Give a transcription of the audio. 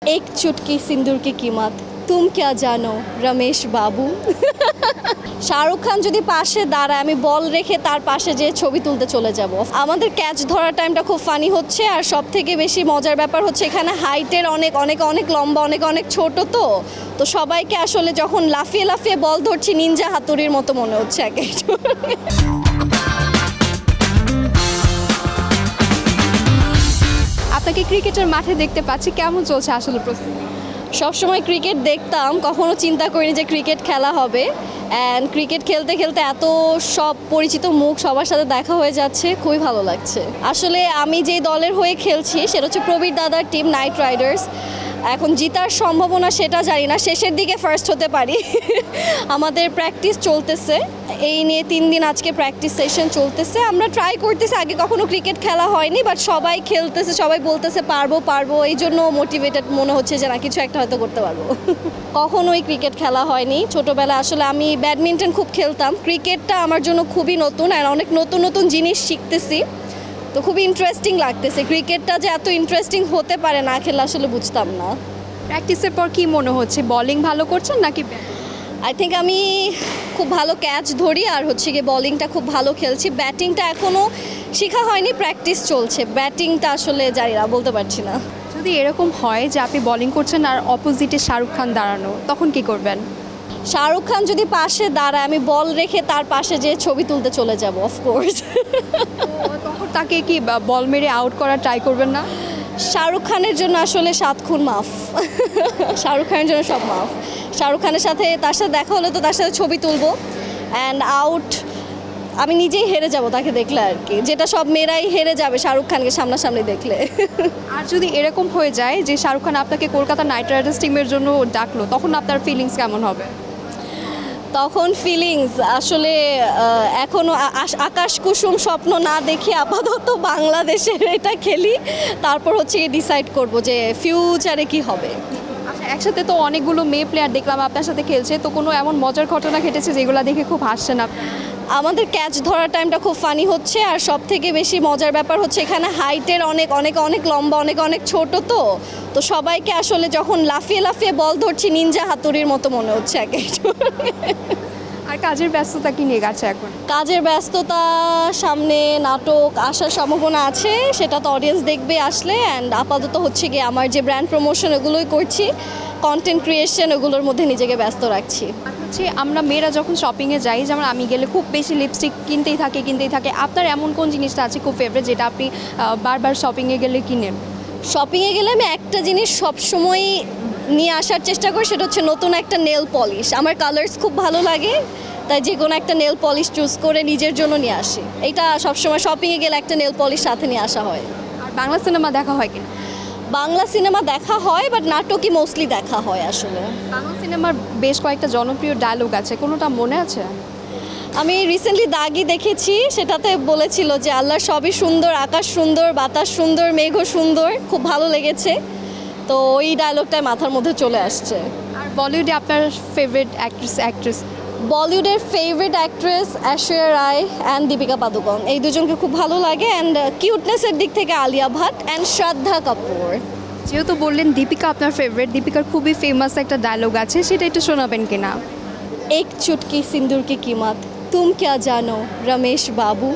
एक चुटकी सिंदूर की कीमत तुम क्या जानो रमेश बाबू। শাহরুখ খান যদি পাশে দাঁড়ায় আমি বল রেখে তার পাশে যে ছবি তুলতে চলে যাব। আমাদের ক্যাচ ধরার টাইমটা খুব ফানি হচ্ছে, আর সব থেকে বেশি মজার ব্যাপার হচ্ছে এখানে হাইটের অনেক অনেক অনেক লম্বা, অনেক অনেক ছোট, তো সবাইকে আসলে যখন লাফিয়ে লাফিয়ে বল ধরছি নিনজা হাতুড়ির মতো মনে হচ্ছে এক একটু। আপনাকে ক্রিকেটের মাঠে দেখতে পাচ্ছি, কেমন চলছে আসলে প্রস্তুতি? সবসময় ক্রিকেট দেখতাম, কখনো চিন্তা করিনি যে ক্রিকেট খেলা হবে। অ্যান্ড ক্রিকেট খেলতে খেলতে এত সব পরিচিত মুখ সবার সাথে দেখা হয়ে যাচ্ছে, খুবই ভালো লাগছে। আসলে আমি যেই দলের হয়ে খেলছি সেটা হচ্ছে প্রবীর দাদার টিম নাইট রাইডার্স। এখন জিতার সম্ভাবনা সেটা জানি না, শেষের দিকে ফার্স্ট হতে পারি। আমাদের প্র্যাকটিস চলতেছে, এই নিয়ে 3 দিন আজকে প্র্যাকটিস সেশন চলতেছে। আমরা ট্রাই করতেছি, আগে কখনো ক্রিকেট খেলা হয়নি, বাট সবাই খেলতেছে, সবাই বলতেছে পারবো পারবো, এই জন্য মোটিভেটেড মনে হচ্ছে যে না কিছু একটা হয়তো করতে পারবো। কখনোই ক্রিকেট খেলা হয়নি ছোটোবেলায়। আসলে আমি ব্যাডমিন্টন খুব খেলতাম, ক্রিকেটটা আমার জন্য খুবই নতুন, আর অনেক নতুন নতুন জিনিস শিখতেছি, তো খুবই ইন্টারেস্টিং লাগতেছে। ক্রিকেটটা যে এত ইন্টারেস্টিং হতে পারে না খেলে আসলে বুঝতাম না। প্র্যাকটিসের পর কি মনে হচ্ছে, বোলিং ভালো করছেন নাকি? আই থিঙ্ক আমি খুব ভালো ক্যাচ ধরি, আর হচ্ছে গিয়ে বলিংটা খুব ভালো খেলছি। ব্যাটিংটা এখনও শেখা হয়নি, প্র্যাকটিস চলছে। ব্যাটিংটা আসলে জানি না, বলতে পারছি না। যদি এরকম হয় যে আপনি বোলিং করছেন আর অপোজিটে শাহরুখ খান দাঁড়ানো, তখন কি করবেন? শাহরুখ খান যদি পাশে দাঁড়ায় আমি বল রেখে তার পাশে যে ছবি তুলতে চলে যাব, অফকোর্স। তখন তাকে কি বল মেরে আউট করার ট্রাই করবেন না? শাহরুখ খানের জন্য আসলে 7 খুন মাফ। শাহরুখ খানের জন্য সব মাফ। শাহরুখ খানের সাথে তার সাথে দেখা হলে তো তার সাথে ছবি তুলবো, অ্যান্ড আউট আমি নিজেই হেরে যাব তাকে দেখলে আর কি, যেটা সব মেয়েরাই হেরে যাবে শাহরুখ খানকে সামনাসামনি দেখলে। আর যদি এরকম হয়ে যায় যে শাহরুখ খান আপনাকে কলকাতা নাইট রাইডার্স টিমের জন্য ডাকলো, তখন আপনার ফিলিংস কেমন হবে? তখন ফিলিংস আসলে এখনও আকাশ কুসুম স্বপ্ন না দেখি, আপাতত বাংলাদেশের এটা খেলি, তারপর হচ্ছে ডিসাইড করব যে ফিউচারে কি হবে। আচ্ছা, একসাথে তো অনেকগুলো মেয়ে প্লেয়ার দেখলাম আপনার সাথে খেলছে, তো কোনো এমন মজার ঘটনা ঘটেছে যেগুলো দেখে খুব হাসছেন আপনি? আমাদের ক্যাচ ধরার টাইমটা খুব ফানি হচ্ছে, আর সব থেকে বেশি মজার ব্যাপার হচ্ছে এখানে হাইটের অনেক অনেক অনেক লম্বা, অনেক অনেক ছোট, তো সবাইকে আসলে যখন লাফিয়ে লাফিয়ে বল ধরছি নিনজা হাতুড়ির মতো মনে হচ্ছে এক একটু। আর কাজের ব্যস্ততা কি নিয়ে গেছে এখন? কাজের ব্যস্ততা, সামনে নাটক আসার সম্ভাবনা আছে, সেটা তো অডিয়েন্স দেখবে আসলে। অ্যান্ড আপাতত হচ্ছে গিয়ে আমার যে ব্র্যান্ড প্রমোশন ওগুলোই করছি, কন্টেন্ট ক্রিয়েশন, ওগুলোর মধ্যে নিজেকে ব্যস্ত রাখছি। হচ্ছে আমরা মেয়েরা যখন শপিংয়ে যাই, যেমন আমি গেলে খুব বেশি লিপস্টিক কিনতেই থাকে, আপনার এমন কোন জিনিসটা আছে খুব ফেভারিট যেটা আপনি বারবার শপিংয়ে গেলে কিনেন? শপিংয়ে গেলে আমি একটা জিনিস সবসময় নিয়ে আসার চেষ্টা করি, সেটা হচ্ছে নতুন একটা নেল পলিশ। আমার কালার্স খুব ভালো লাগে, তাই যে কোনো একটা নেল পলিশ চুজ করে নিজের জন্য নিয়ে আসি। এটা সবসময় শপিংয়ে গেলে একটা নেল পলিশ সাথে নিয়ে আসা হয়। আর বাংলা সিনেমা দেখা হয় কিনা? বাংলা সিনেমা দেখা হয়, বাট নাটকই মোস্টলি দেখা হয় আসলে। বাংলা সিনেমার বেশ কয়েকটা জনপ্রিয় ডায়লগ আছে, কোনোটা মনে আছে? আমি রিসেন্টলি দাগি দেখেছি, সেটাতে বলেছিল যে আল্লাহর সবই সুন্দর, আকাশ সুন্দর, বাতাস সুন্দর, মেঘও সুন্দর, খুব ভালো লেগেছে, তো ওই ডায়লগটাই মাথার মধ্যে চলে আসছে। আর বলিউডে আপনার ফেভারিট অ্যাক্ট্রেস? বলিউডের favourite actress Aishwarya Rai and Deepika Padukone, এই দুজনকে খুব ভালো লাগে। অ্যান্ড কিউটনেসের দিক থেকে আলিয়া ভাট অ্যান্ড শ্রদ্ধা কাপুর। যেহেতু বললেন দীপিকা আপনার ফেভারিট, দীপিকার খুবই ফেমাস একটা ডায়লগ আছে, সেটা একটু শোনাবেন কিনা? এক চুটকি সিন্দুর কি कीमत तुम क्या जानो रमेश बाबू।